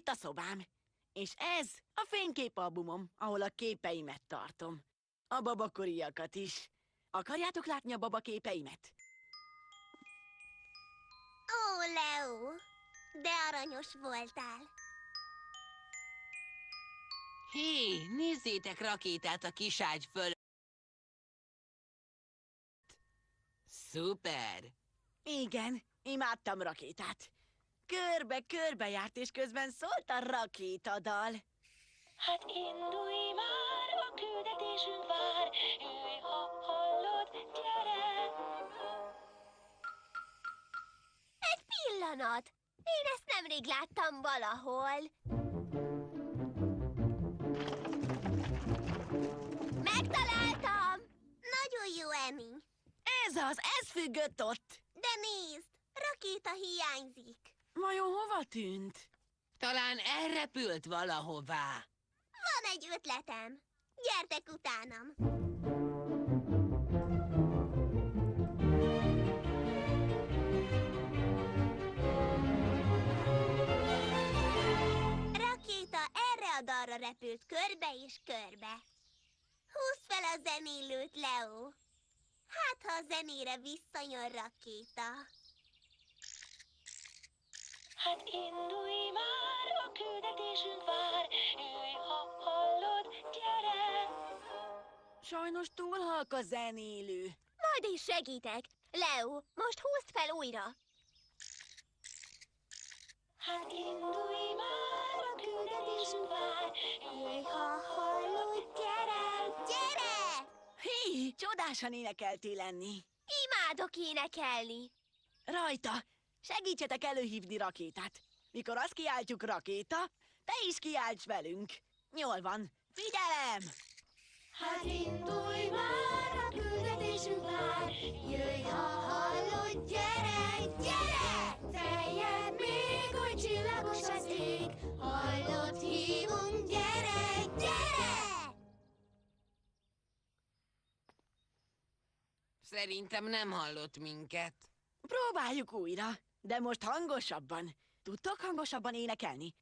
itt a szobám. És ez a fényképalbumom, ahol a képeimet tartom. A babakoriakat is. Akarjátok látni a babaképeimet? Ó, Leo, de aranyos voltál. Hé, nézzétek Rakétát a kiságy föl. Szuper! Igen, imádtam Rakétát. Körbe-körbe járt, és közben szólt a rakétadal. Hát indulj már, a küldetésünk vár. Jöjj, ha hallod, gyere! Egy pillanat! Én ezt nemrég láttam valahol. Megtaláltam! Nagyon jó, Emi. Ez függött ott. De nézd, rakéta hiányzik. Vajon hova tűnt? Talán elrepült valahová. Van egy ötletem. Gyertek utánam. Rakéta erre a dalra repült körbe és körbe. Húzd fel a zenélőt, Leo. Hát, ha a zenére visszajön Rakéta. Hát indulj már, a küldetésünk vár. Jöjj, ha hallod, gyere! Sajnos túl halk a zenélő. Majd is segítek. Leo, most húzd fel újra. Hát indulj már, a küldetésünk vár. Jöjj, ha hallod, gyere! Gyere! Hé, csodásan énekeltél lenni. Imádok énekelni. Rajta, segítsetek előhívni Rakétát. Mikor azt kiáltjuk Rakéta, te is kiálts velünk. Jól van, figyelem! Hát indulj már, a küldetésünk vár. Jöjj, ha hallod, gyere, gyere! Teljen még, hogy csillagos az ég. Hallod, hívunk, gyere, gyere! Szerintem nem hallott minket. Próbáljuk újra, de most hangosabban. Tudtok hangosabban énekelni?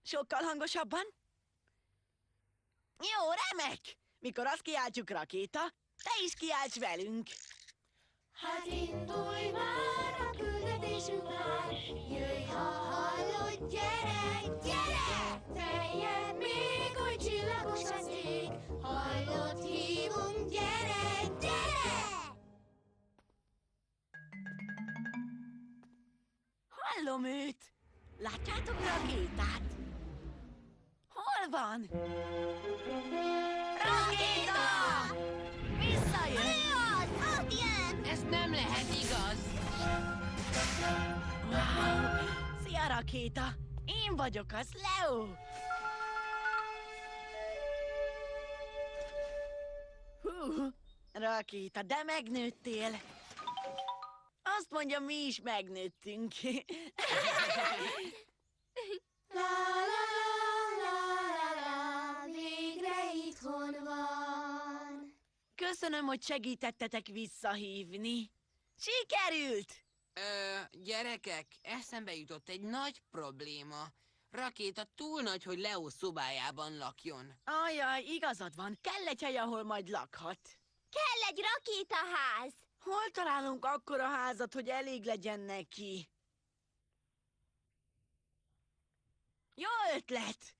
Sokkal hangosabban? Jó, remek! Mikor azt kiáltjuk Rakéta, te is kiálts velünk. Hát indulj már, a küldetésünk vár. Jöjj, ha hallod, gyere, gyere! Teljen még, hogy csillagos az ég. Hallod, hívunk, gyere, gyere! Hallom őt! Látjátok Rakétát? Hol van? Rakéta! Visszajön! Mi az? Ott jön! Ez nem lehet igaz. Wow! Szia, Rakéta! Én vagyok az, Leo! Hú, Rakéta, de megnőttél! Azt mondja, mi is megnőttünk. La la la la la, végre itthon van. Köszönöm, hogy segítettetek visszahívni. Sikerült! Gyerekek, eszembe jutott egy nagy probléma. Rakéta túl nagy, hogy Leo szobájában lakjon. Ajaj, igazad van. Kell egy hely, ahol majd lakhat. Kell egy rakétaház. Hol találunk akkora házat, hogy elég legyen neki? Jó ötlet!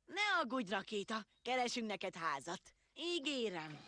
Ne aggódj, Rakéta, keresünk neked házat. Ígérem.